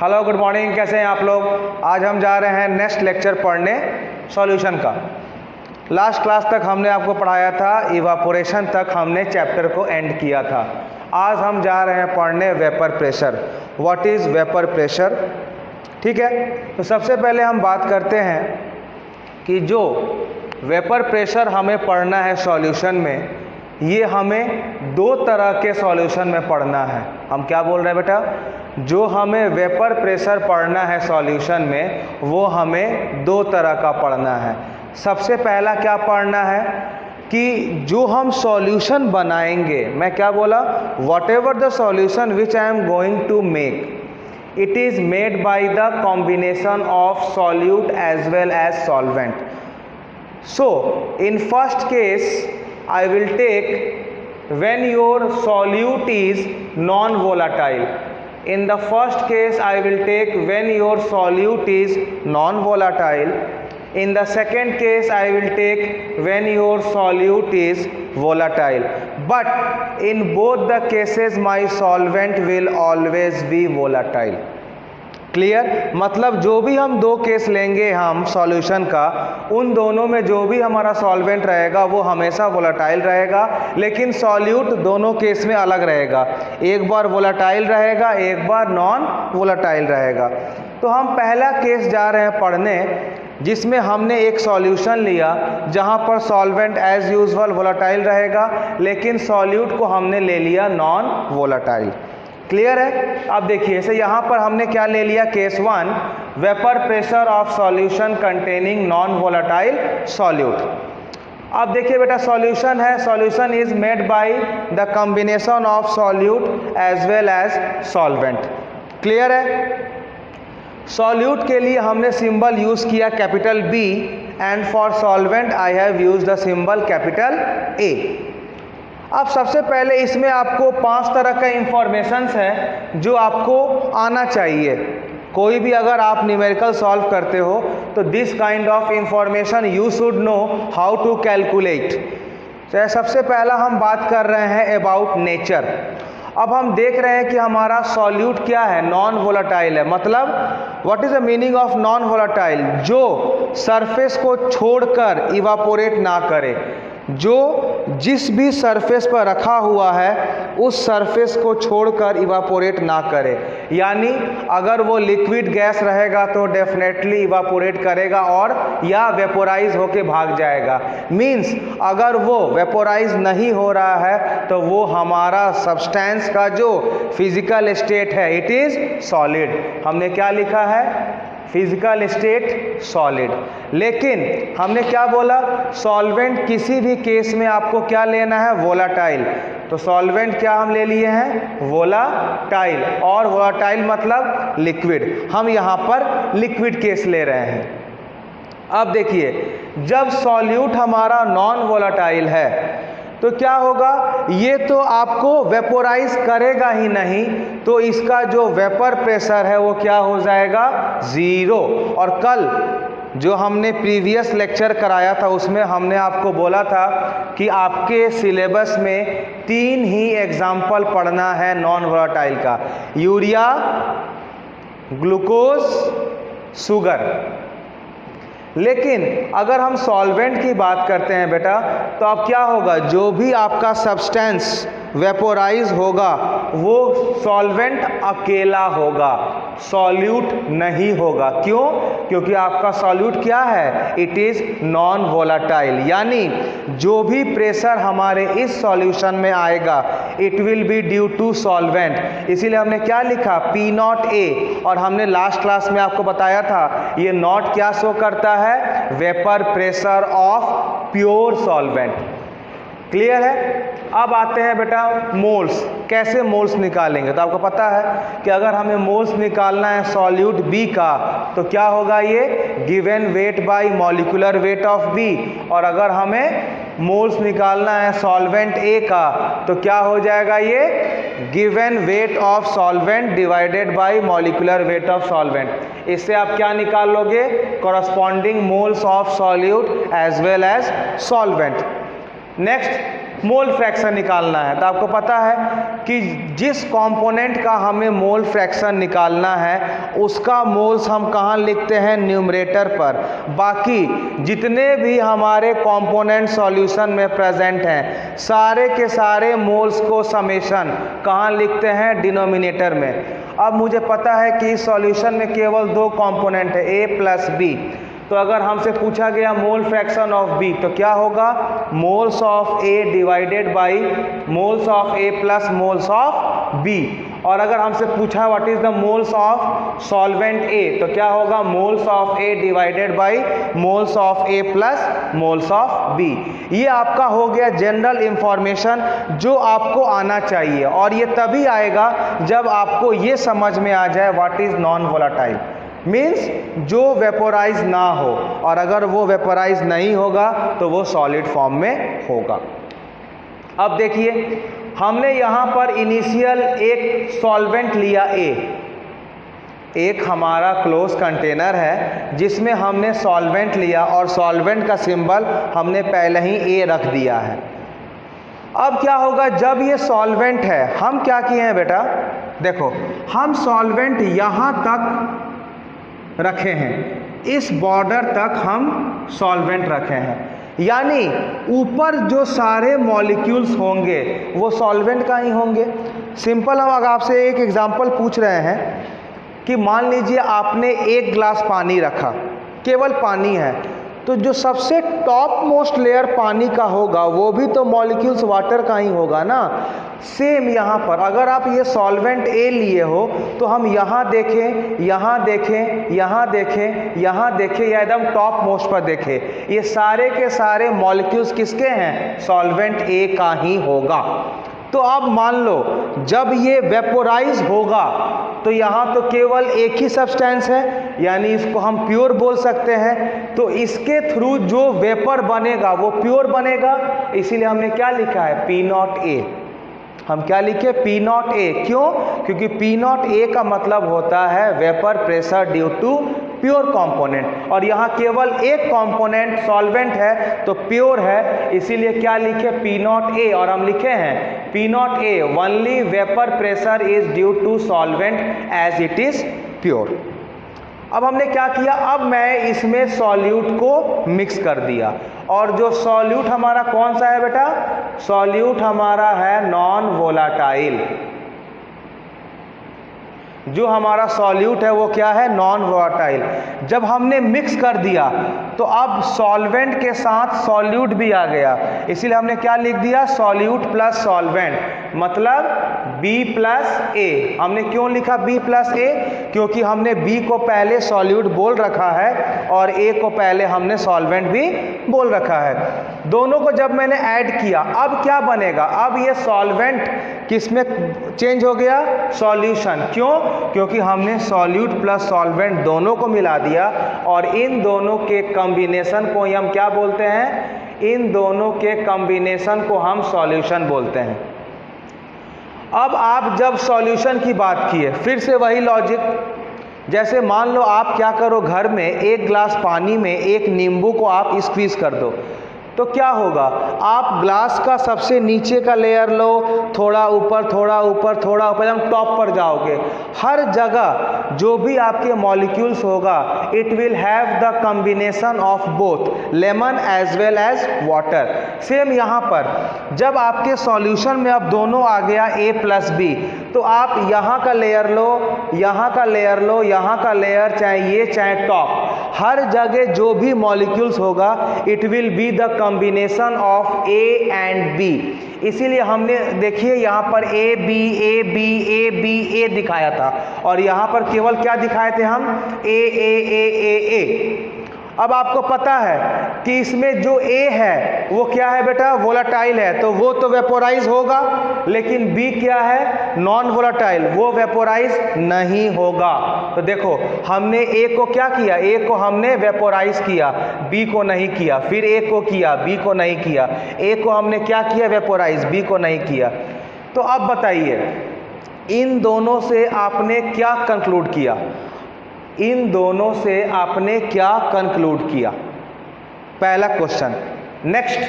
Hello good morning, कैसे हैं आप लोग। आज हम जा रहे हैं नेक्स्ट लेक्चर पढ़ने सॉल्यूशन का। लास्ट क्लास तक हमने आपको पढ़ाया था, इवापोरेशन तक हमने चैप्टर को एंड किया था। आज हम जा रहे हैं पढ़ने vapour pressure. What is vapour pressure, ठीक है। तो सबसे पहले हम बात करते हैं कि जो वेपर प्रेशर हमें पढ़ना है सॉल्यूशन में, ये हमें दो तरह के सॉल्यूशन में पढ़ना है। हम क्या बोल रहे हैं बेटा, जो हमें वेपर प्रेशर पढ़ना है सॉल्यूशन में, वो हमें दो तरह का पढ़ना है। सबसे पहला क्या पढ़ना है कि जो हम सॉल्यूशन बनाएंगे, मैं क्या बोला, whatever the solution which I am going to make, it is made by the combination of solute as well as solvent. So in first case I will take when your solute is non-volatile. In the first case I will take when your solute is non-volatile. In the second case I will take when your solute is volatile. But in both the cases my solvent will always be volatile. Clear, मतलब जो भी हम दो case लेंगे हम solution का, उन दोनों में जो भी हमारा सॉल्वेंट रहेगा वो हमेशा वोलाटाइल रहेगा, लेकिन सॉल्यूट दोनों केस में अलग रहेगा। एक बार वोलाटाइल रहेगा, एक बार नॉन वोलाटाइल रहेगा। तो हम पहला केस जा रहे हैं पढ़ने, जिसमें हमने एक सॉल्यूशन लिया जहां पर सॉल्वेंट एज यूजुअल वोलाटाइल रहेगा, लेकिन सॉल्यूट को हमने ले लिया नॉन वोलाटाइल। क्लियर है। अब देखिए, जैसे यहाँ पर हमने क्या ले लिया, case one, vapour pressure of solution containing non volatile solute. अब देखिए बेटा, सॉल्यूशन है, solution is made by the combination of solute as well as solvent. Clear है। सॉल्यूट के लिए हमने सिंबल यूज किया capital B, and for solvent I have use the symbol capital A. अब सबसे पहले इसमें आपको 5 तरह का इंफॉर्मेशंस है जो आपको आना चाहिए। कोई भी अगर आप न्यूमेरिकल सॉल्व करते हो तो this kind of information you should know how to calculate. तो सबसे पहला हम बात कर रहे हैं अबाउट नेचर। अब हम देख रहे हैं कि हमारा सॉल्यूट क्या है, नॉन वोलाटाइल है। मतलब what is the meaning of non volatile, जो सरफेस को छोड़कर इवापोरेट ना करे, जो जिस भी सरफेस पर रखा हुआ है उस सरफेस को छोड़कर इवापोरेट ना करे। यानी अगर वो लिक्विड गैस रहेगा तो डेफिनेटली इवापोरेट करेगा और या वेपोराइज होके भाग जाएगा। मींस अगर वो वेपोराइज नहीं हो रहा है तो वो हमारा सब्सटेंस का जो फिजिकल स्टेट है, इट इज सॉलिड। हमने क्या लिखा है, फिजिकल स्टेट सॉलिड। लेकिन हमने क्या बोला, सॉल्वेंट किसी भी केस में आपको क्या लेना है, वोलाटाइल। तो सॉल्वेंट क्या हम ले लिए हैं, वोलाटाइल, और वोलाटाइल मतलब लिक्विड। हम यहाँ पर लिक्विड केस ले रहे हैं। अब देखिए, जब सॉल्यूट हमारा नॉन वोलाटाइल है तो क्या होगा, ये तो आपको वेपोराइज करेगा ही नहीं, तो इसका जो वेपर प्रेशर है वो क्या हो जाएगा, ज़ीरो। और कल जो हमने प्रीवियस लेक्चर कराया था उसमें हमने आपको बोला था कि आपके सिलेबस में 3 ही एग्जाम्पल पढ़ना है नॉन वोलाटाइल का, यूरिया, ग्लूकोज, शुगर। लेकिन अगर हम सॉल्वेंट की बात करते हैं बेटा, तो अब क्या होगा, जो भी आपका सब्सटेंस वेपोराइज होगा वो सॉल्वेंट अकेला होगा, सॉल्यूट नहीं होगा। क्यों? क्योंकि आपका सॉल्यूट क्या है, इट इज नॉन वोलाटाइल। यानी जो भी प्रेशर हमारे इस सॉल्यूशन में आएगा it will be due to solvent. इसीलिए हमने क्या लिखा, पी नॉट ए, और हमने लास्ट क्लास में आपको बताया था ये नॉट क्या शो करता है, vapour pressure of pure solvent. Clear है। अब आते हैं बेटा मोल्स, कैसे मोल्स निकालेंगे। तो आपको पता है कि अगर हमें मोल्स निकालना है सॉल्यूट बी का तो क्या होगा, ये given weight by molecular weight of B. और अगर हमें मोल्स निकालना है सॉल्वेंट ए का तो क्या हो जाएगा, ये given weight of solvent divided by molecular weight of solvent. इससे आप क्या निकाल लोगे, corresponding moles of solute as well as solvent. Next mole fraction निकालना है। तो आपको पता है कि जिस कंपोनेंट का हमें मोल फ्रैक्शन निकालना है उसका मोल्स हम कहाँ लिखते हैं, न्यूमरेटर पर। बाकी जितने भी हमारे कंपोनेंट सॉल्यूशन में प्रेजेंट हैं सारे के सारे मोल्स को समेशन कहाँ लिखते हैं, डिनोमिनेटर में। अब मुझे पता है कि इस सॉल्यूशन में केवल दो कंपोनेंट है, ए प्लस बी। तो अगर हमसे पूछा गया मोल फ्रैक्शन ऑफ बी तो क्या होगा, moles of A divided by moles of A plus moles of B. और अगर हमसे पूछा what is the moles of solvent A तो क्या होगा, moles of A divided by moles of A plus moles of B. ये आपका हो गया जनरल इंफॉर्मेशन जो आपको आना चाहिए, और ये तभी आएगा जब आपको ये समझ में आ जाए what is non volatile, means जो वेपोराइज ना हो, और अगर वो वेपोराइज नहीं होगा तो वो सॉलिड फॉर्म में होगा। अब देखिए हमने यहाँ पर इनिशियल एक सॉल्वेंट लिया ए, एक हमारा क्लोज कंटेनर है जिसमें हमने सॉल्वेंट लिया और सॉल्वेंट का सिंबल हमने पहले ही ए रख दिया है। अब क्या होगा, जब ये सॉल्वेंट है हम क्या किए हैं बेटा, देखो हम सॉल्वेंट यहाँ तक रखे हैं, इस बॉर्डर तक हम सॉल्वेंट रखे हैं, यानी ऊपर जो सारे मॉलिक्यूल्स होंगे वो सॉल्वेंट का ही होंगे। सिंपल हम अगर आपसे एक एग्जांपल पूछ रहे हैं कि मान लीजिए आपने एक ग्लास पानी रखा, केवल पानी है, तो जो सबसे टॉप मोस्ट लेयर पानी का होगा वो भी तो मॉलिक्यूल्स वाटर का ही होगा ना। सेम यहाँ पर अगर आप ये सॉल्वेंट ए लिए हो तो हम यहाँ देखें, यहाँ देखें, यहाँ देखें, यहाँ देखें, या एकदम टॉप मोस्ट पर देखें, ये सारे के सारे मॉलिक्यूल्स किसके हैं, सॉल्वेंट ए का ही होगा। तो अब मान लो जब ये वेपोराइज होगा तो यहाँ तो केवल एक ही सब्सटेंस है, यानी इसको हम प्योर बोल सकते हैं। तो इसके थ्रू जो वेपर बनेगा वो प्योर बनेगा, इसीलिए हमने क्या लिखा है, पी नॉट ए। हम क्या लिखे, पी नॉट ए। क्यों, क्योंकि पी नॉट ए का मतलब होता है vapour pressure due to pure component, और यहाँ केवल एक कंपोनेंट सॉल्वेंट है तो प्योर है, इसीलिए क्या लिखे, पी नॉट ए। और हम लिखे हैं P not A only vapour pressure is due to solvent as it is pure. अब हमने क्या किया, अब मैं इसमें सॉल्यूट को मिक्स कर दिया, और जो सॉल्यूट हमारा कौन सा है बेटा, सॉल्यूट हमारा है नॉन वोलाटाइल। जो हमारा सॉल्यूट है वो क्या है, नॉन वोलाटाइल। जब हमने मिक्स कर दिया तो अब सॉल्वेंट के साथ सॉल्यूट भी आ गया, इसीलिए हमने क्या लिख दिया, सॉल्यूट प्लस सॉल्वेंट, मतलब B प्लस ए। हमने क्यों लिखा B प्लस ए, क्योंकि हमने B को पहले सॉल्यूट बोल रखा है और A को पहले हमने सॉल्वेंट भी बोल रखा है। दोनों को जब मैंने ऐड किया अब क्या बनेगा, अब ये सॉल्वेंट किस में चेंज हो गया, सॉल्यूशन। क्यों, क्योंकि हमने सॉल्यूट प्लस सॉल्वेंट दोनों को मिला दिया, और इन दोनों के कॉम्बिनेशन को हम क्या बोलते हैं, इन दोनों के कॉम्बिनेशन को हम सॉल्यूशन बोलते हैं। अब आप जब सॉल्यूशन की बात किए, फिर से वही लॉजिक, जैसे मान लो आप क्या करो, घर में एक गिलास पानी में एक नींबू को आप स्क्वीज कर दो, तो क्या होगा, आप ग्लास का सबसे नीचे का लेयर लो, थोड़ा ऊपर, थोड़ा ऊपर, थोड़ा ऊपर, एकदम टॉप पर जाओगे, हर जगह जो भी आपके मॉलिक्यूल्स होगा it will have the combination of both lemon as well as water. Same यहाँ पर जब आपके सॉल्यूशन में अब दोनों आ गया ए प्लस बी, तो आप यहाँ का लेयर लो, यहाँ का लेयर लो, यहाँ का लेयर, चाहे ये चाहे टॉप, हर जगह जो भी मॉलिक्यूल्स होगा it will be the combination of A and B. इसीलिए हमने देखिए यहाँ पर A B A B A B A दिखाया था, और यहाँ पर केवल क्या दिखाए थे हम, ए ए ए ए ए। अब आपको पता है कि इसमें जो ए है वो क्या है बेटा, वोलाटाइल है, तो वो तो वेपोराइज होगा, लेकिन बी क्या है, नॉन वोलाटाइल, वो वेपोराइज नहीं होगा। तो देखो हमने ए को क्या किया, ए को हमने वेपोराइज किया, बी को नहीं किया, फिर ए को किया, बी को नहीं किया, ए को हमने क्या किया, वेपोराइज, बी को नहीं किया। तो अब बताइए इन दोनों से आपने क्या कंक्लूड किया, इन दोनों से आपने क्या कंक्लूड किया, पहला क्वेश्चन। नेक्स्ट,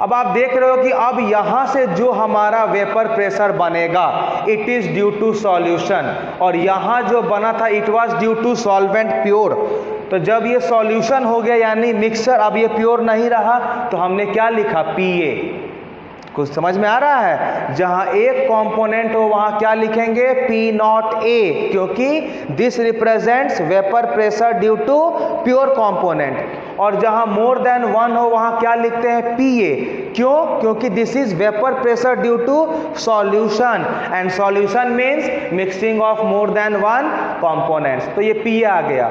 अब आप देख रहे हो कि अब यहां से जो हमारा वेपर प्रेशर बनेगा it is due to solution, और यहां जो बना था it was due to solvent pure. तो जब ये सॉल्यूशन हो गया यानी मिक्सचर, अब ये प्योर नहीं रहा, तो हमने क्या लिखा, पीए। कुछ समझ में आ रहा है? जहां एक कंपोनेंट हो वहां क्या लिखेंगे, P0A, क्योंकि this represents vapour pressure due to pure component. और जहां मोर देन वन हो वहां क्या लिखते हैं, PA। क्यों? क्योंकि this is vapour pressure due to solution, and solution means mixing of more than one components. तो ये PA आ गया।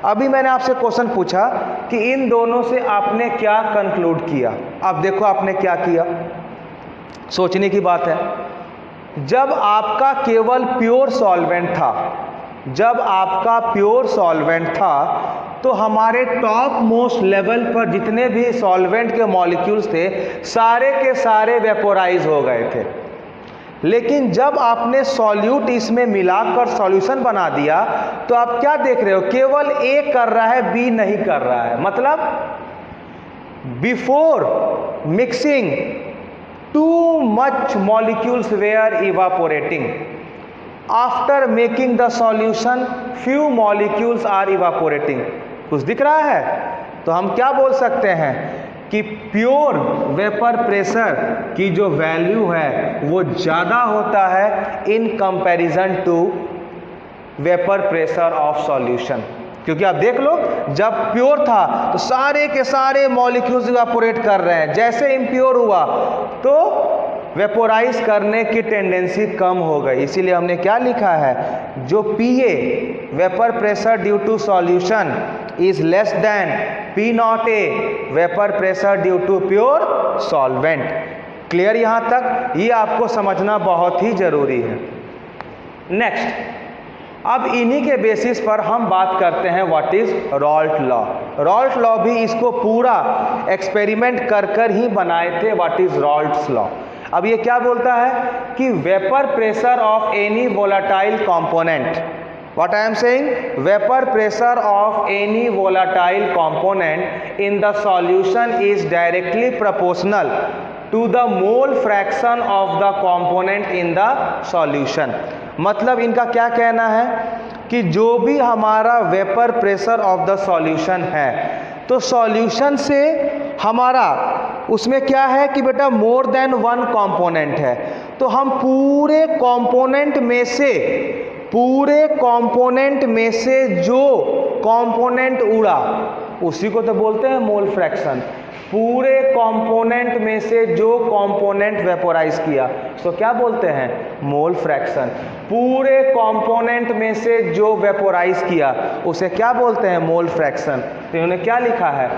अभी मैंने आपसे क्वेश्चन पूछा कि इन दोनों से आपने क्या कंक्लूड किया। अब देखो आपने क्या किया, सोचने की बात है। जब आपका केवल प्योर सॉल्वेंट था, जब आपका प्योर सॉल्वेंट था तो हमारे टॉप मोस्ट लेवल पर जितने भी सॉल्वेंट के मॉलिक्यूल्स थे सारे के सारे वेपोराइज हो गए थे। लेकिन जब आपने सॉल्यूट इसमें मिलाकर सॉल्यूशन बना दिया तो आप क्या देख रहे हो, केवल A कर रहा है, B नहीं कर रहा है। मतलब before mixing too much molecules were evaporating. After making the solution few molecules are evaporating. कुछ दिख रहा है? तो हम क्या बोल सकते हैं कि प्योर वेपर प्रेशर की जो वैल्यू है वो ज़्यादा होता है in comparison to vapour pressure of solution. क्योंकि आप देख लो, जब प्योर था तो सारे के सारे मॉलिक्यूल्स इवेपोरेट कर रहे हैं, जैसे इम्प्योर हुआ तो वेपोराइज करने की टेंडेंसी कम हो गई। इसीलिए हमने क्या लिखा है, जो PA vapour pressure due to solution is less than P0A vapour pressure due to pure solvent. Clear यहाँ तक? ये आपको समझना बहुत ही जरूरी है। नेक्स्ट, अब इन्हीं के बेसिस पर हम बात करते हैं what is Raoult law. Raoult law भी इसको पूरा एक्सपेरिमेंट कर कर ही बनाए थे, व्हाट इज रॉल्ट्स लॉ। अब ये क्या बोलता है कि vapour pressure of any volatile component, what I am saying, vapour pressure of any volatile component in the solution is directly proportional to the mole fraction of the component in the solution. मतलब इनका क्या कहना है कि जो भी हमारा vapour pressure of the solution है तो सॉल्यूशन से हमारा उसमें क्या है कि बेटा मोर देन वन कंपोनेंट है, तो हम पूरे कंपोनेंट में से जो कंपोनेंट उड़ा उसी को तो बोलते हैं मोल फ्रैक्शन। पूरे कंपोनेंट में से जो कंपोनेंट वेपोराइज किया तो क्या बोलते हैं, मोल फ्रैक्शन। पूरे कंपोनेंट में से जो वेपोराइज किया उसे क्या बोलते हैं, मोल फ्रैक्शन। तो इन्होंने क्या लिखा है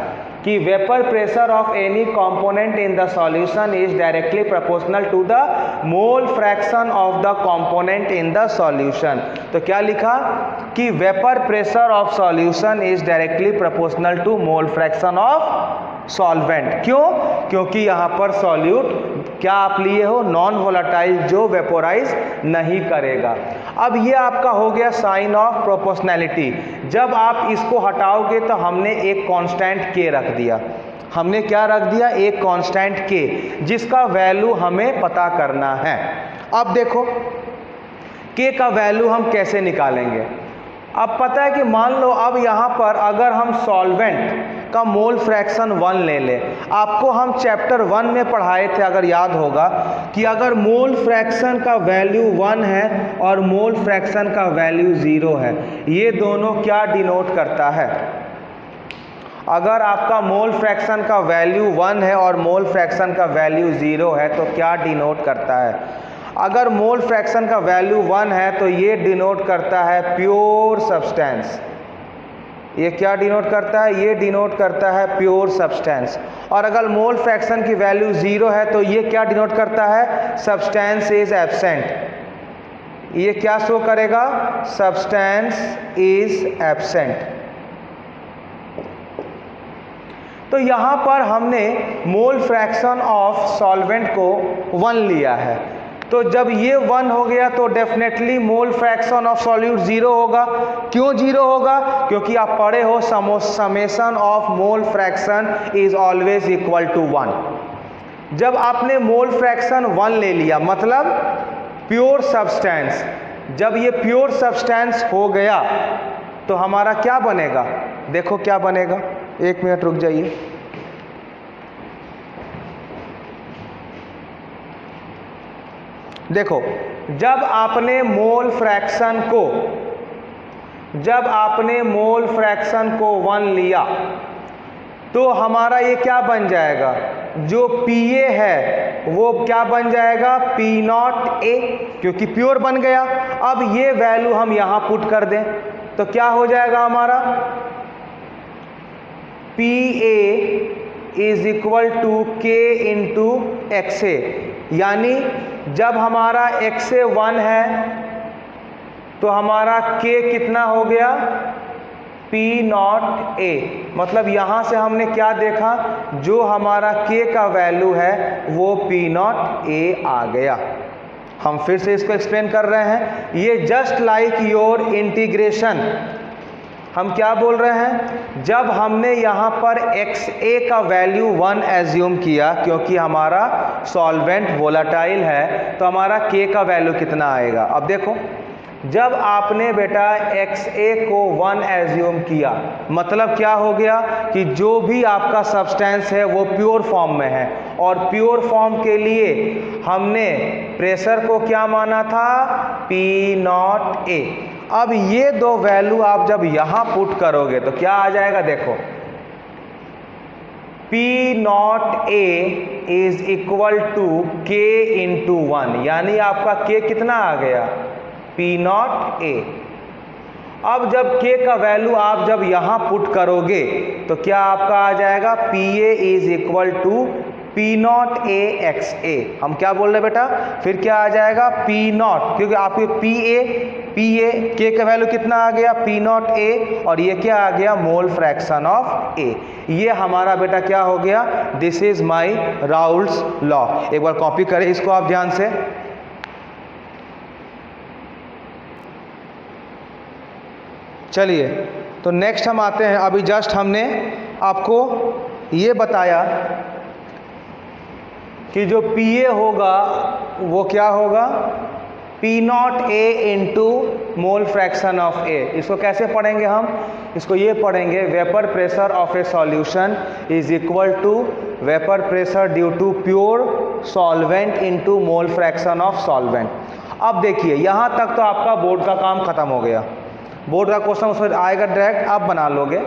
कि vapour pressure of any component in the solution is directly proportional to the mole fraction of the component in the solution. तो क्या लिखा कि vapour pressure of solution is directly proportional to mole fraction of solvent. क्यों? क्योंकि यहाँ पर solute क्या आप लिए हो, नॉन वोलाटाइल, जो वेपोराइज नहीं करेगा। अब ये आपका हो गया साइन ऑफ प्रोपोर्शनैलिटी। जब आप इसको हटाओगे तो हमने एक कांस्टेंट के रख दिया। हमने क्या रख दिया, एक कांस्टेंट के, जिसका वैल्यू हमें पता करना है। अब देखो के का वैल्यू हम कैसे निकालेंगे। अब पता है कि मान लो अब यहाँ पर अगर हम सॉल्वेंट का मोल फ्रैक्शन 1 ले ले, आपको हम चैप्टर 1 में पढ़ाए थे अगर याद होगा कि अगर मोल फ्रैक्शन का वैल्यू 1 है और मोल फ्रैक्शन का वैल्यू 0 है, ये दोनों क्या डिनोट करता है। अगर आपका मोल फ्रैक्शन का वैल्यू 1 है और मोल फ्रैक्शन का वैल्यू 0 है तो क्या डिनोट करता है। अगर मोल फ्रैक्शन का वैल्यू 1 है तो ये डिनोट करता है प्योर सब्सटेंस। ये क्या डिनोट करता है, ये डिनोट करता है प्योर सब्सटेंस। और अगर मोल फ्रैक्शन की वैल्यू 0 है तो ये क्या डिनोट करता है, सब्सटेंस इज एब्सेंट। ये क्या शो करेगा, सब्सटेंस इज एब्सेंट। तो यहाँ पर हमने मोल फ्रैक्शन ऑफ सॉल्वेंट को 1 लिया है, तो जब ये 1 हो गया तो definitely mole fraction of solute 0 होगा। क्यों 0 होगा, क्योंकि आप पढ़े हो summation of mole fraction is always equal to 1। जब आपने मोल फ्रैक्शन 1 ले लिया, मतलब प्योर सब्सटेंस, जब ये प्योर सब्सटेंस हो गया तो हमारा क्या बनेगा, देखो क्या बनेगा। 1 मिनट रुक जाइए। देखो, जब आपने मोल फ्रैक्शन को 1 लिया तो हमारा ये क्या बन जाएगा, जो PA है वो क्या बन जाएगा, P0A, क्योंकि प्योर बन गया। अब ये वैल्यू हम यहां पुट कर दें तो क्या हो जाएगा हमारा, PA is equal to K into XA, यानी जब हमारा XA 1 है तो हमारा K कितना हो गया, P0A। मतलब यहां से हमने क्या देखा, जो हमारा K का वैल्यू है वो P0A आ गया। हम फिर से इसको एक्सप्लेन कर रहे हैं, ये जस्ट लाइक योर इंटीग्रेशन। हम क्या बोल रहे हैं, जब हमने यहाँ पर XA का वैल्यू 1 एज्यूम किया, क्योंकि हमारा सॉल्वेंट वोलाटाइल है तो हमारा K का वैल्यू कितना आएगा। अब देखो, जब आपने बेटा XA को 1 एज्यूम किया, मतलब क्या हो गया कि जो भी आपका सब्सटेंस है वो प्योर फॉर्म में है, और प्योर फॉर्म के लिए हमने प्रेशर को क्या माना था, P0A। अब ये दो वैल्यू आप जब यहां पुट करोगे तो क्या आ जाएगा, देखो P0A is equal to K into 1, यानी आपका K कितना आ गया, P0A। अब जब K का वैल्यू आप जब यहां पुट करोगे तो क्या आपका आ जाएगा, PA is equal to P0A XA। हम क्या बोल रहे हैं बेटा, फिर क्या आ जाएगा, P0, क्योंकि आपके PA K का वैल्यू कितना आ गया, P0A, और ये क्या आ गया, मोल फ्रैक्शन ऑफ A। ये हमारा बेटा क्या हो गया, this is my Raoult's law. एक बार कॉपी करें इसको आप ध्यान से। चलिए, तो नेक्स्ट हम आते हैं, अभी जस्ट हमने आपको ये बताया कि जो PA होगा वो क्या होगा, P0A into mole fraction of A। इसको कैसे पढ़ेंगे हम, इसको ये पढ़ेंगे, vapour pressure of a solution is equal to vapour pressure due to pure solvent into mole fraction of solvent. अब देखिए, यहाँ तक तो आपका बोर्ड का काम खत्म हो गया, बोर्ड का क्वेश्चन उसमें आएगा डायरेक्ट, आप बना लोगे।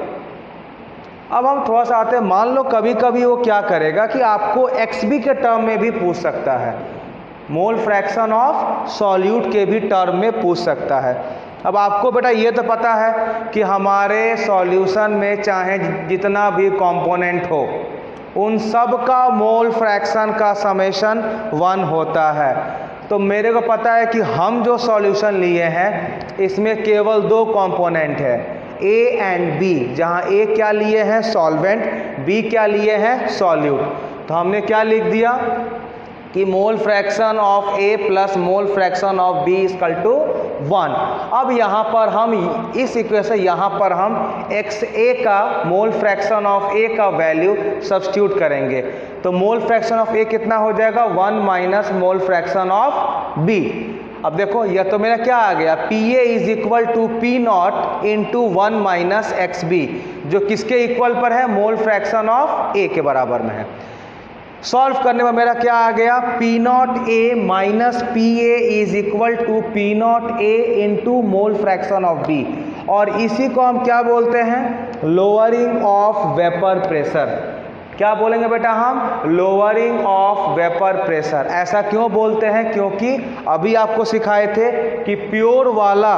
अब हम थोड़ा सा आते हैं, मान लो कभी कभी वो क्या करेगा कि आपको XB के टर्म में भी पूछ सकता है, मोल फ्रैक्शन ऑफ सॉल्यूट के भी टर्म में पूछ सकता है। अब आपको बेटा ये तो पता है कि हमारे सॉल्यूशन में चाहे जितना भी कंपोनेंट हो, उन सब का मोल फ्रैक्शन का समेशन 1 होता है। तो मेरे को पता है कि हम जो सॉल्यूशन लिए हैं इसमें केवल 2 कंपोनेंट है, A एंड B, जहाँ A क्या लिए हैं, सॉल्वेंट, B क्या लिए हैं, सॉल्यूट। तो हमने क्या लिख दिया कि mole fraction of A plus mole fraction of B equal to 1। अब यहाँ पर हम इस इक्वेशन, यहाँ पर हम XA का मोल फ्रैक्शन ऑफ A का वैल्यू सब्स्टिट्यूट करेंगे, तो मोल फ्रैक्शन ऑफ A कितना हो जाएगा, 1 minus mole fraction of B। अब देखो, यह तो मेरा क्या आ गया, PA is equal to P0 into 1 minus XB, जो किसके इक्वल पर है, मोल फ्रैक्शन ऑफ A के बराबर में है। सॉल्व करने में मेरा क्या आ गया, P0A minus PA is equal to P0A into mole fraction of B, और इसी को हम क्या बोलते हैं, लोअरिंग ऑफ वेपर प्रेशर। क्या बोलेंगे बेटा हम, लोअरिंग ऑफ वेपर प्रेशर। ऐसा क्यों बोलते हैं, क्योंकि अभी आपको सिखाए थे कि प्योर वाला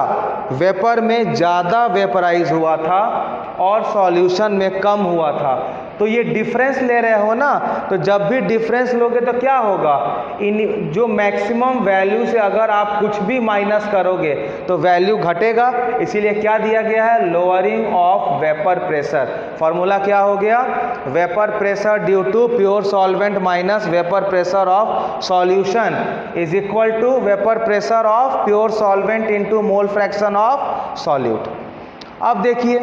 वेपर में ज़्यादा वेपराइज हुआ था और सॉल्यूशन में कम हुआ था। तो ये डिफरेंस ले रहे हो ना, तो जब भी डिफरेंस लोगे तो क्या होगा, इन जो मैक्सिमम वैल्यू से अगर आप कुछ भी माइनस करोगे तो वैल्यू घटेगा, इसीलिए क्या दिया गया है, lowering of vapour pressure. Formula क्या हो गया, vapour pressure due to pure solvent minus vapour pressure of solution is equal to vapour pressure of pure solvent into mole fraction of solute. अब देखिए,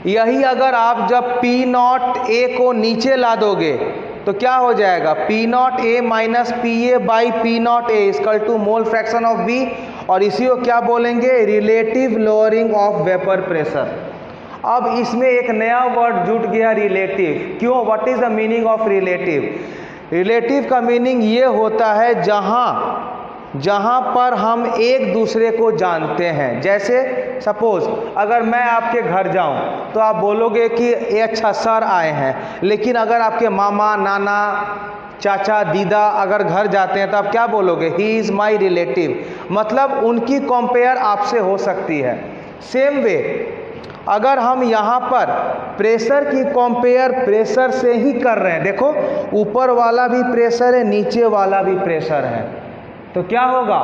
यही अगर आप जब P0A को नीचे ला दोगे तो क्या हो जाएगा P not A minus P A by P not A equal to mole fraction of B, और इसी को क्या बोलेंगे, relative lowering of vapour pressure. अब इसमें एक नया वर्ड जुड़ गया, रिलेटिव। क्यों, what is the meaning of relative? Relative का मीनिंग ये होता है जहाँ पर हम एक दूसरे को जानते हैं। जैसे सपोज अगर मैं आपके घर जाऊं तो आप बोलोगे कि ये अच्छा सर आए हैं, लेकिन अगर आपके मामा, नाना, चाचा, दीदा अगर घर जाते हैं तो आप क्या बोलोगे, ही इज़ माई रिलेटिव, मतलब उनकी कंपेयर आपसे हो सकती है। सेम वे अगर हम यहाँ पर प्रेशर की कंपेयर प्रेशर से ही कर रहे हैं, देखो ऊपर वाला भी प्रेशर है, नीचे वाला भी प्रेशर है, तो क्या होगा,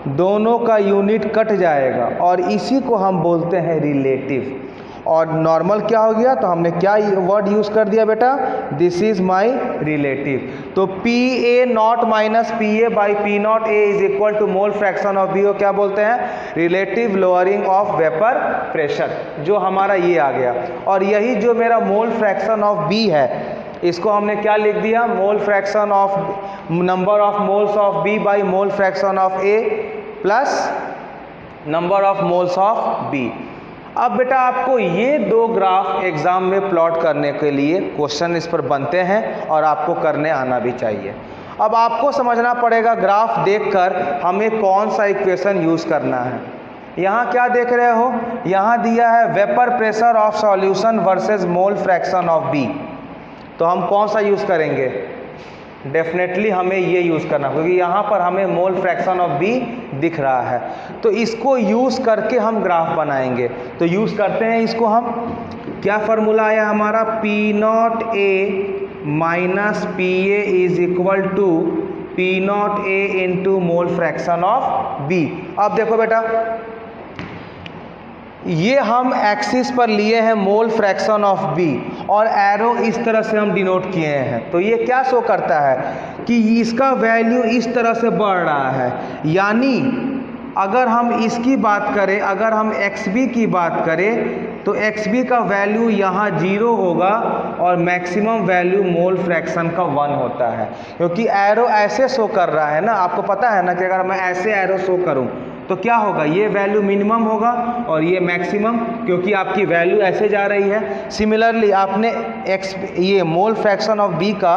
दोनों का यूनिट कट जाएगा और इसी को हम बोलते हैं रिलेटिव। और नॉर्मल क्या हो गया, तो हमने क्या वर्ड यूज़ कर दिया बेटा, दिस इज माई रिलेटिव। तो P A naught minus P A by P not A is equal to mole fraction of B को क्या बोलते हैं, relative lowering of vapour pressure, जो हमारा ये आ गया। और यही जो मेरा मोल फ्रैक्शन ऑफ बी है, इसको हमने क्या लिख दिया, mole fraction of number of moles of B by mole fraction of A plus number of moles of B. अब बेटा आपको ये दो ग्राफ एग्जाम में प्लॉट करने के लिए क्वेश्चन इस पर बनते हैं और आपको करने आना भी चाहिए। अब आपको समझना पड़ेगा ग्राफ देखकर हमें कौन सा इक्वेशन यूज़ करना है। यहाँ क्या देख रहे हो, यहाँ दिया है vapour pressure of solution versus mole fraction of B, तो हम कौन सा यूज़ करेंगे, डेफिनेटली हमें ये यूज़ करना, क्योंकि यहाँ पर हमें मोल फ्रैक्शन ऑफ बी दिख रहा है, तो इसको यूज़ करके हम ग्राफ बनाएंगे। तो यूज़ करते हैं इसको हम, क्या फार्मूला आया हमारा, P not A minus P A is equal to P not A into mole fraction of B. अब देखो बेटा, ये हम एक्सिस पर लिए हैं मोल फ्रैक्शन ऑफ बी और एरो इस तरह से हम डिनोट किए हैं, तो ये क्या शो करता है कि इसका वैल्यू इस तरह से बढ़ रहा है। यानी अगर हम इसकी बात करें, अगर हम XB की बात करें तो XB का वैल्यू यहाँ 0 होगा और मैक्सिमम वैल्यू मोल फ्रैक्शन का 1 होता है, क्योंकि एरो ऐसे शो कर रहा है ना, आपको पता है ना कि अगर मैं ऐसे एरो शो करूँ तो क्या होगा, ये वैल्यू मिनिमम होगा और ये मैक्सिमम, क्योंकि आपकी वैल्यू ऐसे जा रही है। सिमिलरली आपने ये मोल फ्रैक्शन ऑफ बी का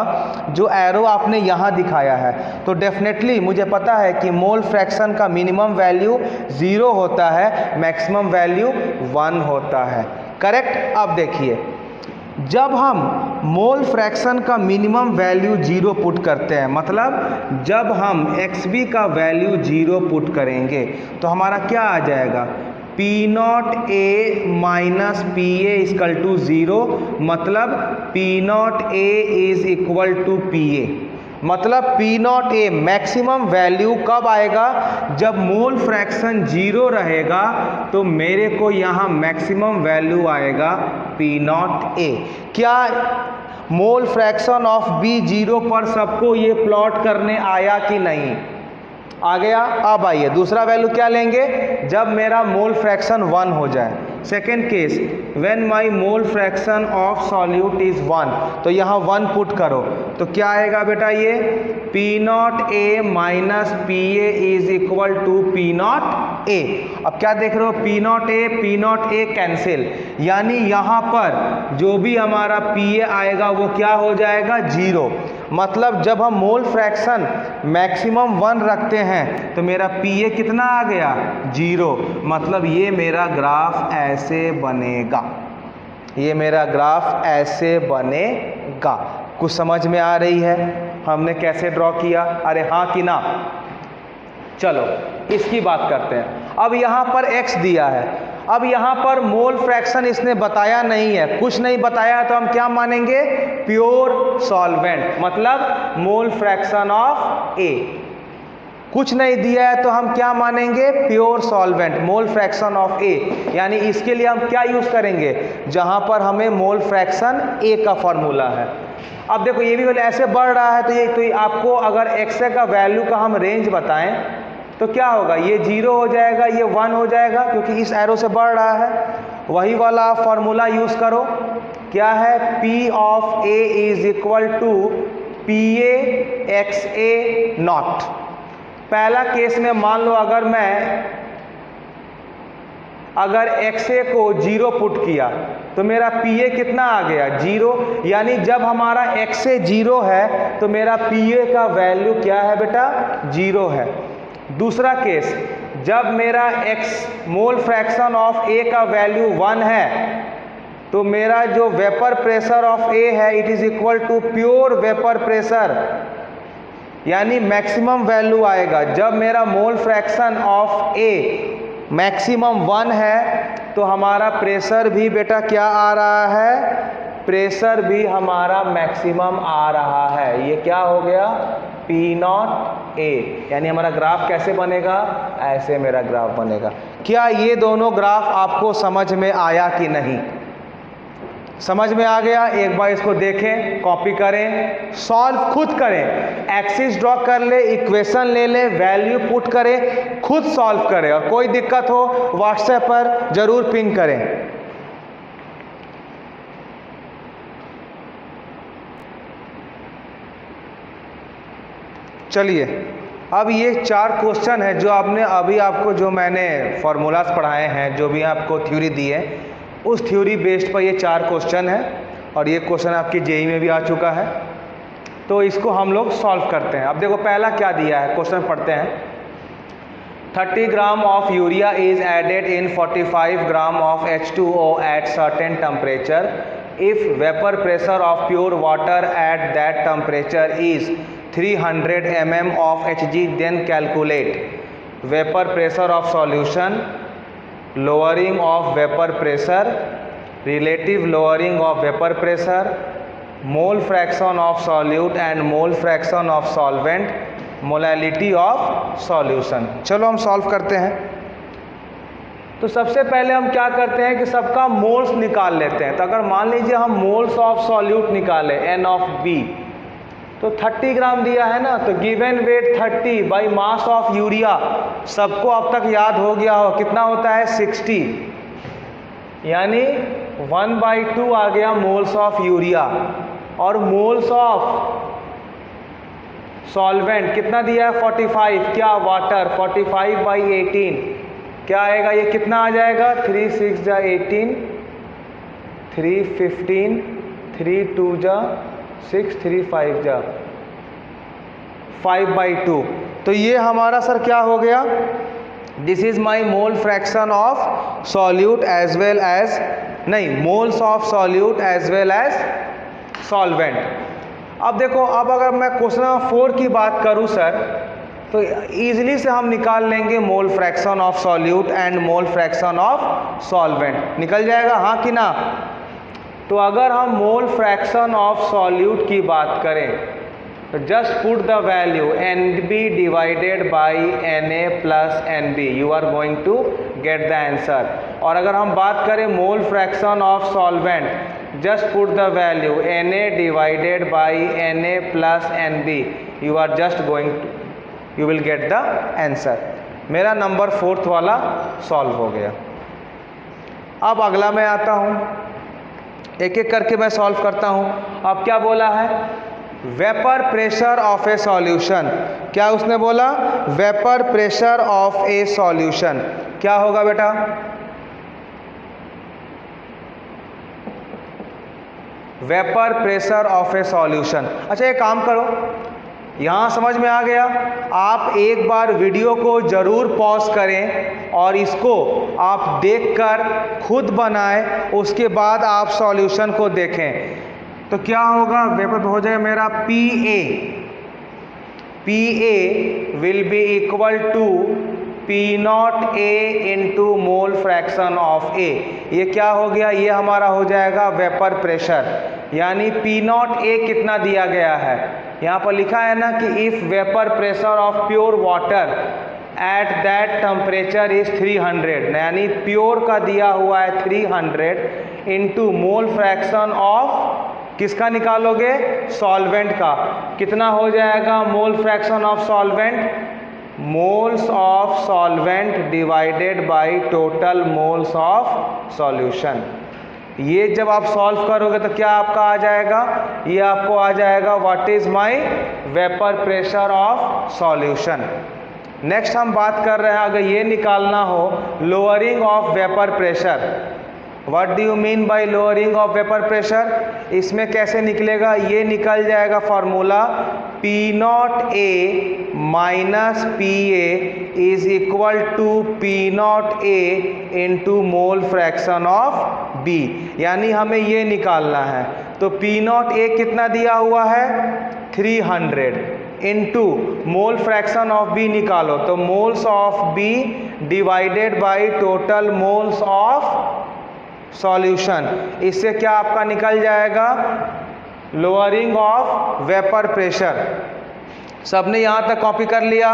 जो एरो आपने यहाँ दिखाया है, तो डेफिनेटली मुझे पता है कि मोल फ्रैक्शन का मिनिमम वैल्यू 0 होता है, मैक्सिमम वैल्यू 1 होता है, करेक्ट। अब देखिए, जब हम मोल फ्रैक्शन का मिनिमम वैल्यू 0 पुट करते हैं, मतलब जब हम XB का वैल्यू 0 पुट करेंगे तो हमारा क्या आ जाएगा, P not A minus P A equal to 0, मतलब P not A is equal to P A, मतलब P not A maximum value कब आएगा, जब मोल फ्रैक्शन 0 रहेगा, तो मेरे को यहाँ मैक्सिमम वैल्यू आएगा पी नॉट ए। क्या मोल फ्रैक्शन ऑफ बी 0 पर सबको ये प्लॉट करने आया कि नहीं, आ गया। अब आइए दूसरा वैल्यू क्या लेंगे, जब मेरा मोल फ्रैक्शन 1 हो जाए। Second case, when my mole fraction of solute is 1, तो यहाँ 1 पुट करो तो क्या आएगा बेटा, ये P not A minus P A is equal to P not A. अब क्या देख रहे हो, पी नॉट ए कैंसिल, यानी यहाँ पर जो भी हमारा पी ए आएगा वो क्या हो जाएगा, 0। मतलब जब हम मोल फ्रैक्शन मैक्सिमम 1 रखते हैं तो मेरा पी ए कितना आ गया, 0। मतलब ये मेरा ग्राफ ऐसे बनेगा, ये मेरा ग्राफ ऐसे बनेगा। कुछ समझ में आ रही है हमने कैसे ड्रॉ किया, अरे हाँ कि ना। चलो इसकी बात करते हैं। अब यहाँ पर x दिया है, अब यहाँ पर मोल फ्रैक्शन इसने बताया नहीं है, कुछ नहीं बताया, तो हम क्या मानेंगे, प्योर सॉल्वेंट, मतलब मोल फ्रैक्शन ऑफ A। कुछ नहीं दिया है तो हम क्या मानेंगे, pure solvent, mole fraction of A। यानी इसके लिए हम क्या यूज करेंगे, जहां पर हमें मोल फ्रैक्शन A का फॉर्मूला है। अब देखो ये भी ऐसे बढ़ रहा है, तो ये आपको अगर XA का वैल्यू का हम रेंज बताएं तो क्या होगा, ये 0 हो जाएगा, ये 1 हो जाएगा, क्योंकि इस एरो से बढ़ रहा है। वही वाला आप फॉर्मूला यूज करो, क्या है, P of A is equal to PaXA0। पहला केस में मान लो अगर XA को 0 पुट किया तो मेरा PA कितना आ गया 0, यानी जब हमारा XA 0 है तो मेरा PA का वैल्यू क्या है बेटा 0 है। दूसरा केस, जब मेरा मोल फ्रैक्शन ऑफ A का वैल्यू 1 है तो मेरा जो वेपर प्रेशर ऑफ A है it is equal to pure vapour pressure, यानी मैक्सिमम वैल्यू आएगा। जब मेरा mole fraction of A maximum 1 है तो हमारा प्रेशर भी बेटा क्या आ रहा है, प्रेशर भी हमारा मैक्सिमम आ रहा है। ये क्या हो गया P0A, यानी हमारा ग्राफ कैसे बनेगा, ऐसे मेरा ग्राफ बनेगा। क्या ये दोनों ग्राफ आपको समझ में आया कि नहीं? समझ में आ गया? एक बार इसको देखें, कॉपी करें, सॉल्व खुद करें, एक्सिस ड्रॉ कर ले, इक्वेशन ले ले, वैल्यू पुट करें, खुद सॉल्व करें, और कोई दिक्कत हो व्हाट्सएप पर जरूर पिंग करें। चलिए, अब ये 4 क्वेश्चन है जो आपको जो मैंने फॉर्मूलाज पढ़ाए हैं, जो भी आपको थ्योरी दी है, उस थ्योरी बेस्ड पर ये 4 क्वेश्चन है, और ये क्वेश्चन आपकी जेई में भी आ चुका है। तो इसको हम लोग सॉल्व करते हैं। अब देखो पहला क्या दिया है, क्वेश्चन पढ़ते हैं। 30 gram of urea is added in 45 gram of H2O at certain temperature. If vapour pressure of pure water at that temperature is 300 mm of Hg, then calculate vapor pressure of solution, lowering of vapor pressure, relative lowering of vapor pressure, mole fraction of solute and mole fraction of solvent, molality of solution। चलो हम solve करते हैं। तो सबसे पहले हम क्या करते हैं कि सबका मोल्स निकाल लेते हैं। तो अगर मान लीजिए हम मोल्स ऑफ सॉल्यूट निकालें N of B, तो 30 ग्राम दिया है ना, तो given weight 30 by mass of urea, सबको अब तक याद हो गया हो कितना होता है 60, यानी 1/2 आ गया मोल्स ऑफ यूरिया। और मोल्स ऑफ सॉल्वेंट कितना दिया है 45, क्या वाटर, 45/18 क्या आएगा, ये कितना आ जाएगा 3 6 जा 18, 3 15, 3 2 जा 6, 3 5 जा 5/2। तो ये हमारा सर क्या हो गया, this is my mole fraction of solute as well as, नहीं, moles of solute as well as solvent. अब देखो, अब अगर मैं क्वेश्चन नंबर 4 की बात करूं सर, तो इजीली से हम निकाल लेंगे मोल fraction of solute and mole fraction of solvent, निकल जाएगा हाँ कि ना। तो अगर हम मोल फ्रैक्शन ऑफ सॉल्यूट की बात करें तो just put the value NB divided by Na plus NB, you are going to get the answer. और अगर हम बात करें mole fraction of solvent, just put the value Na divided by Na plus NB, you are just going to, you will get the answer. मेरा number 4th वाला solve हो गया। अब अगला मैं आता हूँ, एक एक करके मैं सॉल्व करता हूँ। अब क्या बोला है, vapour pressure of a solution, क्या उसने बोला, vapour pressure of a solution क्या होगा बेटा, vapour pressure of a solution. अच्छा एक काम करो, यहाँ समझ में आ गया, आप एक बार वीडियो को ज़रूर पॉज करें और इसको आप देखकर खुद बनाएं, उसके बाद आप सॉल्यूशन को देखें। तो क्या होगा, वेपर हो जाएगा मेरा PA will be equal to P0A into mole fraction of A। ये क्या हो गया, ये हमारा हो जाएगा वेपर प्रेशर, यानी P0A कितना दिया गया है, यहाँ पर लिखा है ना कि if vapour pressure of pure water at that temperature is 300, यानी प्योर का दिया हुआ है 300 इंटू मोल फ्रैक्शन ऑफ, किसका निकालोगे, सॉल्वेंट का, कितना हो जाएगा मोल fraction of solvent, moles of solvent divided by total moles of solution. ये जब आप सॉल्व करोगे तो क्या आपका आ जाएगा, ये आपको आ जाएगा what is my vapour pressure of solution. Next हम बात कर रहे हैं, अगर ये निकालना हो lowering of vapour pressure, what do you mean by lowering of vapour pressure, इसमें कैसे निकलेगा, ये निकल जाएगा formula P naught A minus P A is equal to P naught A into mole fraction of B। यानी हमें ये निकालना है, तो P नॉट A कितना दिया हुआ है 300 into mole fraction of B निकालो, तो moles of B divided by total moles of solution, इससे क्या आपका निकल जाएगा लोअरिंग ऑफ वेपर प्रेशर। सबने यहाँ तक कॉपी कर लिया,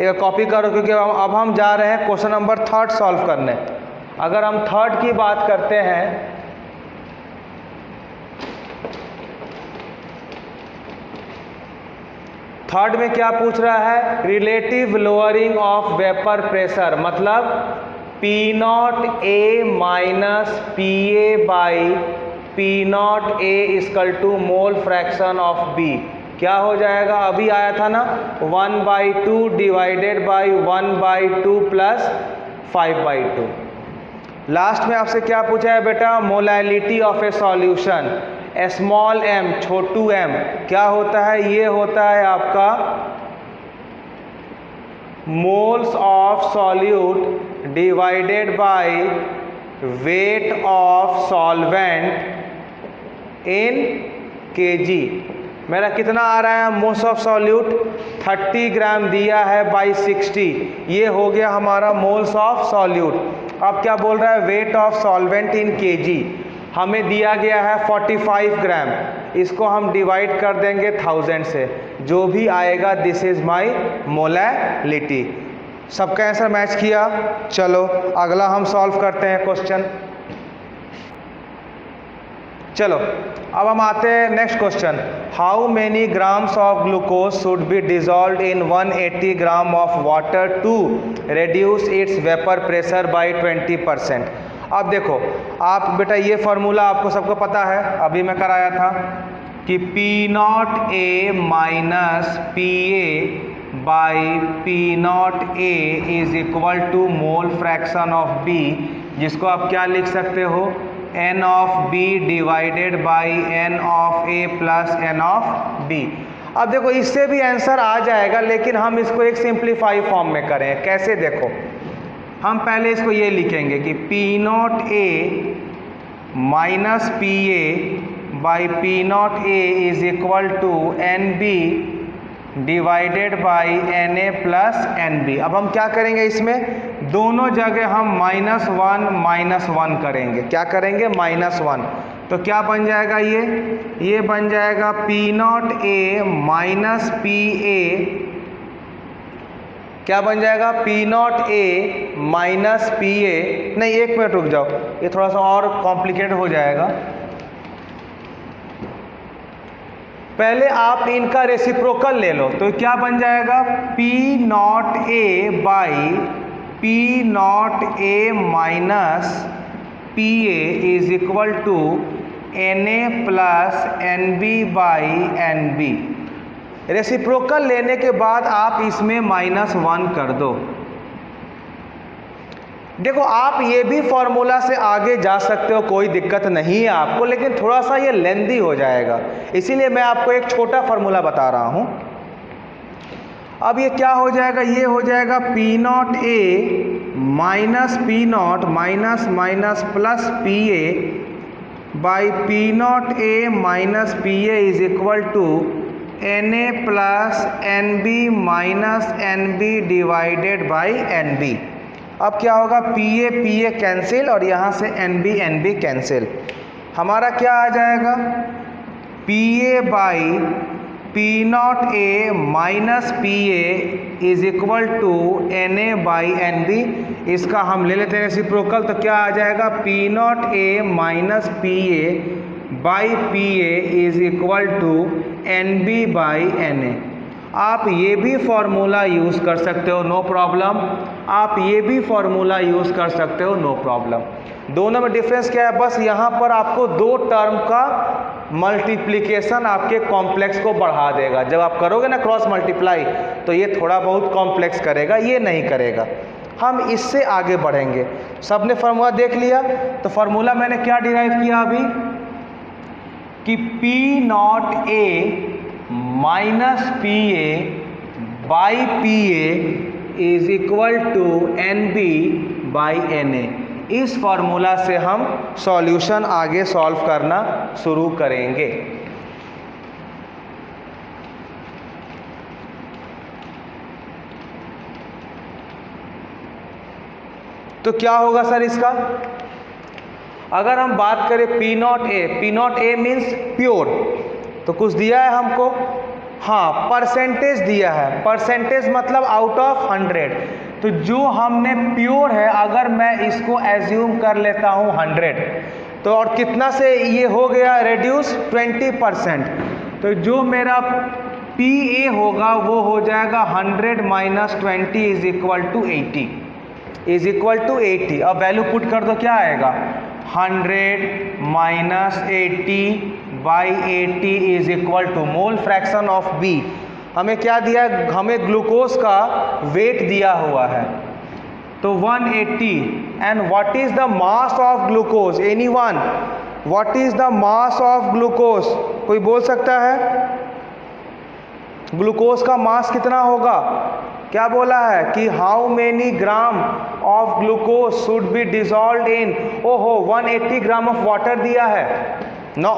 एक कॉपी करो क्योंकि अब हम जा रहे हैं क्वेश्चन नंबर 3 सॉल्व करने। अगर हम 3 की बात करते हैं, थर्ड में क्या पूछ रहा है, relative lowering of vapour pressure, मतलब P naught A minus P A by P naught A equal to mole fraction of B। क्या हो जाएगा, अभी आया था ना 1/2 डिवाइडेड बाई 1/2 प्लस 5/2। लास्ट में आपसे क्या पूछा है बेटा, molality of a solution, small m Chhotu m क्या होता है, ये होता है आपका moles of solute divided by weight of solvent in kg। मेरा कितना आ रहा है, मोल्स ऑफ सॉल्यूट 30 ग्राम दिया है बाई 60, ये हो गया हमारा मोल्स ऑफ सॉल्यूट। अब क्या बोल रहा है, wait of solvent in kg, हमें दिया गया है 45 ग्राम, इसको हम डिवाइड कर देंगे 1000 से, जो भी आएगा दिस इज माय मोलैलिटी। सबका आंसर मैच किया। चलो अगला हम सॉल्व करते हैं क्वेश्चन। चलो अब हम आते हैं next question, how many grams of glucose should be dissolve in 180 gram of water to reduce its vapour pressure by 20%। अब देखो आप बेटा, ये फार्मूला आपको सबको पता है, अभी मैं कराया था कि P naught A minus P A by P naught A is equal to mole fraction of B, जिसको आप क्या लिख सकते हो, N of B divided by N of A plus N of B। अब देखो इससे भी आंसर आ जाएगा, लेकिन हम इसको एक सिंप्लीफाई फॉर्म में करें। कैसे, देखो हम पहले इसको ये लिखेंगे कि P naught A minus P A by P naught A is equal to NB divided by Na plus NB। अब हम क्या करेंगे, इसमें दोनों जगह हम -1 करेंगे। क्या करेंगे, -1, तो क्या बन जाएगा, ये बन जाएगा P naught A minus P ए, क्या बन जाएगा, P naught A minus P ए, नहीं एक मिनट रुक जाओ, ये थोड़ा सा और कॉम्प्लिकेट हो जाएगा। पहले आप इनका रेसिप्रोकल ले लो, तो क्या बन जाएगा, P naught A by P naught A minus P A is equal to Na plus NB by NB। Reciprocal लेने के बाद आप इसमें -1 कर दो। देखो आप ये भी फॉर्मूला से आगे जा सकते हो, कोई दिक्कत नहीं है आपको, लेकिन थोड़ा सा ये लेंदी हो जाएगा, इसीलिए मैं आपको एक छोटा फार्मूला बता रहा हूँ। अब ये क्या हो जाएगा, ये हो जाएगा P naught A minus P naught minus minus plus P A by P naught A minus P A is equal to Na plus NB minus NB divided by NB। अब क्या होगा, PA कैंसिल और यहाँ से NB cancel, हमारा क्या आ जाएगा, PA by P naught A minus PA is equal to Na by NB। इसका हम ले लेते हैं रेसिप्रोकल, तो क्या आ जाएगा, P naught A minus PA by PA is equal to NB by Na। आप ये भी फॉर्मूला यूज़ कर सकते हो, नो प्रॉब्लम, आप ये भी फॉर्मूला यूज़ कर सकते हो, नो प्रॉब्लम। दोनों में डिफरेंस क्या है? बस यहाँ पर आपको दो टर्म का मल्टीप्लिकेशन आपके कॉम्प्लेक्स को बढ़ा देगा। जब आप करोगे ना क्रॉस मल्टीप्लाई तो ये थोड़ा बहुत कॉम्प्लेक्स करेगा, ये नहीं करेगा। हम इससे आगे बढ़ेंगे। सबने फार्मूला देख लिया, तो फार्मूला मैंने क्या डिराइव किया अभी कि P not A minus P A by P A is equal to N B by N A. इस फार्मूला से हम सॉल्यूशन आगे सॉल्व करना शुरू करेंगे। तो क्या होगा सर इसका? अगर हम बात करें P not a means pure, तो कुछ दिया है हमको, हाँ परसेंटेज दिया है। परसेंटेज मतलब आउट ऑफ 100। तो जो हमने प्योर है अगर मैं इसको एज्यूम कर लेता हूँ 100, तो और कितना से ये हो गया रेड्यूस 20%। तो जो मेरा पी ए होगा वो हो जाएगा 100 minus 20 is equal to 80, is equal to 80। अब वैल्यू पुट कर दो, क्या आएगा? 100 minus 80 by 80 is equal to mole fraction of B. हमें क्या दिया है? हमें ग्लूकोज का वेट दिया हुआ है, तो 180। And what is the mass of glucose? Anyone? What is the mass of glucose? कोई बोल सकता है? ग्लूकोज का मास कितना होगा? क्या बोला है कि how many gram of glucose should be dissolve इन, ओहो 180 ग्राम ऑफ वाटर दिया है। नो,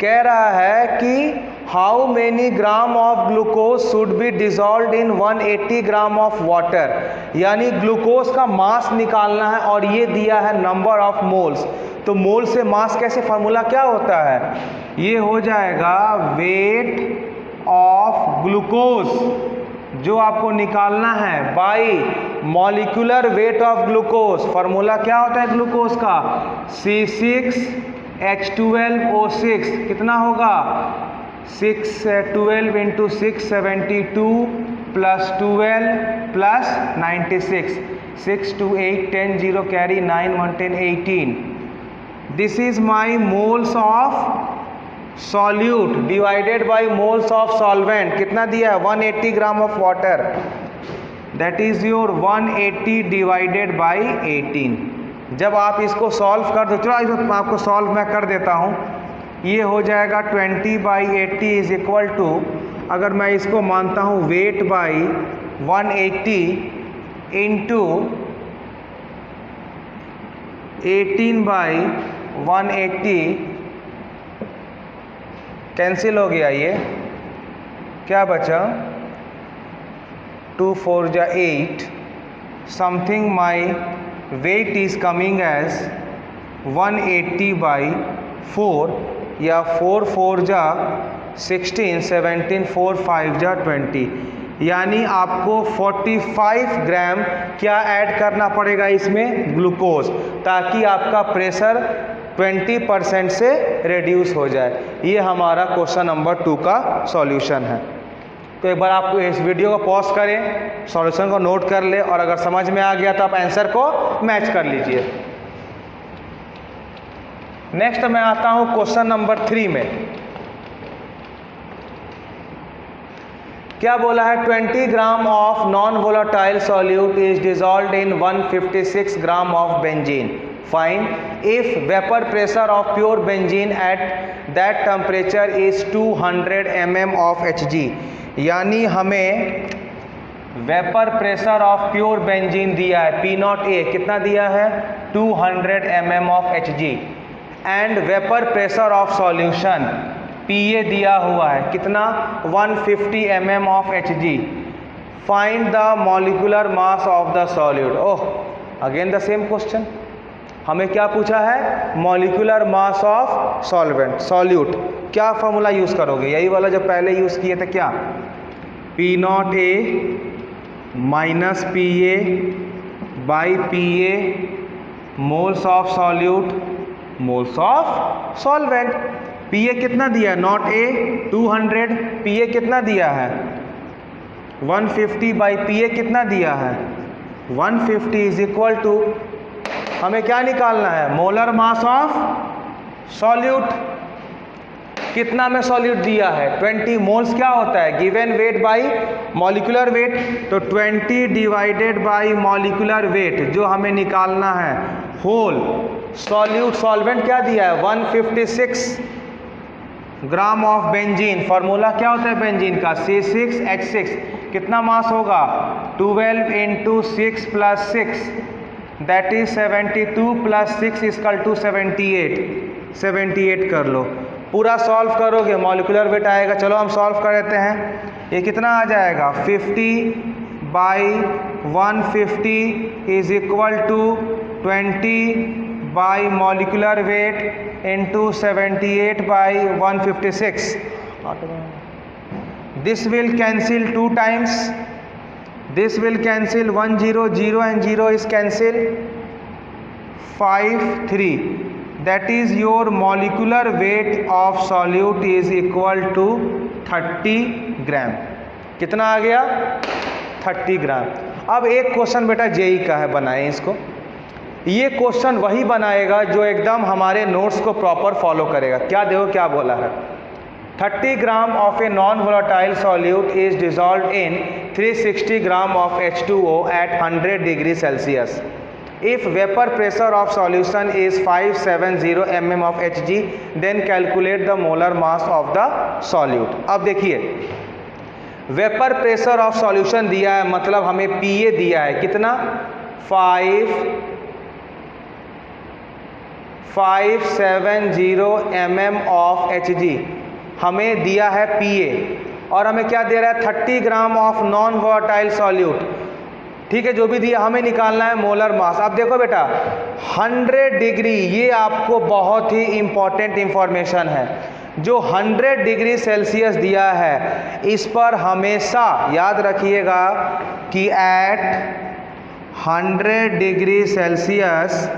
कह रहा है कि how many gram of glucose should be dissolve in 180 gram of water, यानी ग्लूकोज का मास निकालना है और ये दिया है नंबर ऑफ मोल्स। तो मोल से मास कैसे, फार्मूला क्या होता है? ये हो जाएगा वेट ऑफ ग्लूकोज जो आपको निकालना है by molecular weight of glucose. Formula क्या होता है ग्लूकोज का? C6H12O6 कितना होगा? 612 into 672 plus 12 plus 96, 6 2 8 10 0 carry 9 1 10 18। This is my moles of solute divided by moles of solvent. कितना दिया है? 180 gram of water, that is your 180 divided by 18। जब आप इसको सॉल्व कर दो, चलो आपको सॉल्व मैं कर देता हूँ। ये हो जाएगा 20/80 इज इक्वल टू, अगर मैं इसको मानता हूँ वेट बाई 180 इंटू 18/180, कैंसिल हो गया। ये क्या बचा? 2 4 जा 8, something my weight is coming as 180/4 या 4 4 जा 16 17 4 5 जा 20, यानी आपको 45 ग्राम क्या ऐड करना पड़ेगा इसमें? ग्लूकोज, ताकि आपका प्रेशर 20% से रिड्यूस हो जाए। ये हमारा क्वेश्चन नंबर 2 का सॉल्यूशन है। तो एक बार आप इस वीडियो को पॉज करें, सॉल्यूशन को नोट कर ले, और अगर समझ में आ गया तो आप आंसर को मैच कर लीजिए। नेक्स्ट मैं आता हूं क्वेश्चन नंबर 3 में। क्या बोला है? 20 gram of non volatile solute is dissolved in 156 gram of benzene. Find if vapor pressure of pure benzene at that temperature is 200 mm of Hg। यानी हमें vapour pressure of pure benzene दिया है P not a, कितना दिया है? 200 mm of Hg। And vapour pressure of solution PA दिया हुआ है, कितना? 150 mm of Hg। Find the molecular mass of the solute. Oh, again the same question. हमें क्या पूछा है? Molecular mass of solvent, solute. क्या फॉर्मूला यूज करोगे? यही वाला जो पहले यूज किए थे, क्या? P not A minus P A by P A moles of solute moles of solvent. P A कितना दिया? नॉट ए 200, पी ए कितना दिया है? 150 बाई पी ए कितना दिया है? 150 इज इक्वल टू, हमें क्या निकालना है, मोलर मास ऑफ सॉल्यूट। कितना में सॉल्यूट दिया है, 20 मोल्स क्या होता है, given weight by molecular wait, तो 20 डिवाइडेड बाय मॉलिक्यूलर वेट जो हमें निकालना है, होल सॉल्यूट सॉल्वेंट क्या दिया है 156 ग्राम ऑफ बेंजीन। फार्मूला क्या होता है बेंजीन का, C6H6, कितना मास होगा 12 into 6 plus 6 that is 72 plus 6 equal to 78 कर लो। पूरा सॉल्व करोगे मॉलिक्यूलर वेट आएगा, चलो हम सॉल्व कर देते हैं। ये कितना आ जाएगा 50 by 150 is equal to 20 by molecular weight into 78 by 156. This will cancel 2 times. This will cancel 1 0 0 and 0 is cancelled. 5 3. That is your molecular weight of solute is equal to 30 ग्राम। कितना आ गया 30 ग्राम। अब एक क्वेश्चन बेटा जेई का है, बनाएं इसको। ये क्वेश्चन वही बनाएगा जो एकदम हमारे नोट्स को प्रॉपर फॉलो करेगा। क्या देखो क्या बोला है, 30 gram of a non volatile solute is dissolved in 360 gram of H2O at 100 degree Celsius. If vapour pressure of solution is 570 mm of Hg, then calculate the molar mass of the solute. अब देखिए vapour pressure of solution दिया है, मतलब हमें PA दिया है कितना 570 mm of Hg हमें दिया है PA, और हमें क्या दे रहा है 30 gram of non volatile solute. ठीक है, जो भी दिया हमें निकालना है मोलर मास। अब देखो बेटा 100 डिग्री, ये आपको बहुत ही इंपॉर्टेंट इंफॉर्मेशन है। जो 100 डिग्री सेल्सियस दिया है इस पर हमेशा याद रखिएगा कि at 100 degree Celsius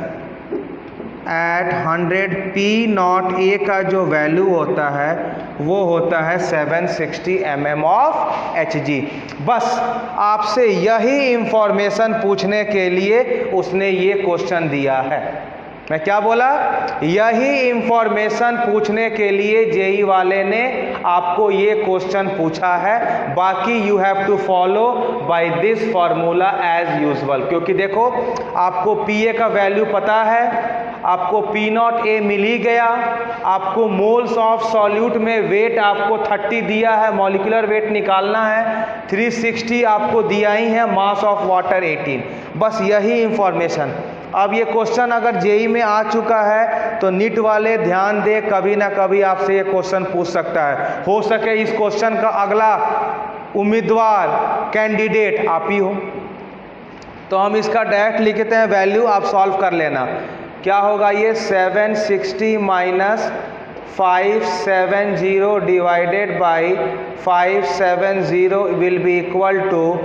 at 100 P0 A का जो वैल्यू होता है वो होता है 760 mm ऑफ Hg। बस आपसे यही इंफॉर्मेशन पूछने के लिए उसने ये क्वेश्चन दिया है। मैं क्या बोला, यही इंफॉर्मेशन पूछने के लिए जेई वाले ने आपको ये क्वेश्चन पूछा है। बाकी you have to follow by this formula as usual, क्योंकि देखो आपको PA का वैल्यू पता है, आपको P0A मिल ही गया, आपको मोल्स ऑफ सॉल्यूट में वेट आपको 30 दिया है, मॉलिक्यूलर वेट निकालना है 360 आपको दिया ही है, मास ऑफ वाटर 18। बस यही इंफॉर्मेशन। अब ये क्वेश्चन अगर जेई में आ चुका है तो नीट वाले ध्यान दे, कभी ना कभी आपसे ये क्वेश्चन पूछ सकता है। हो सके इस क्वेश्चन का अगला उम्मीदवार कैंडिडेट आप ही हो। तो हम इसका डायरेक्ट लिखते हैं वैल्यू, आप सॉल्व कर लेना। क्या होगा ये 760 minus 570 divided by 570 will be equal to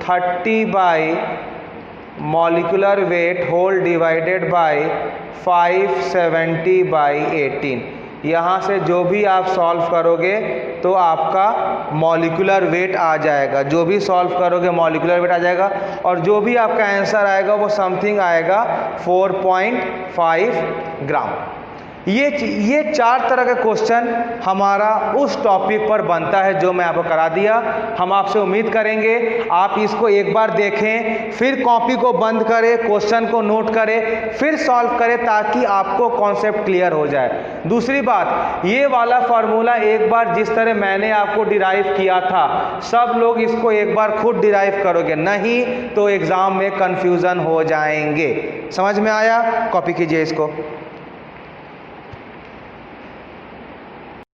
30 by molecular weight whole divided by 570 by 18। यहाँ से जो भी आप सॉल्व करोगे तो आपका मॉलिक्यूलर वेट आ जाएगा, जो भी सॉल्व करोगे मॉलिक्यूलर वेट आ जाएगा, और जो भी आपका आंसर आएगा वो समथिंग आएगा 4.5 ग्राम। ये 4 तरह का क्वेश्चन हमारा उस टॉपिक पर बनता है जो मैं आपको करा दिया। हम आपसे उम्मीद करेंगे आप इसको एक बार देखें, फिर कॉपी को बंद करें, क्वेश्चन को नोट करें, फिर सॉल्व करें ताकि आपको कॉन्सेप्ट क्लियर हो जाए। दूसरी बात, ये वाला फार्मूला एक बार जिस तरह मैंने आपको डिराइव किया था, सब लोग इसको एक बार खुद डिराइव करोगे, नहीं तो एग्जाम में कंफ्यूजन हो जाएंगे। समझ में आया? कॉपी कीजिए इसको।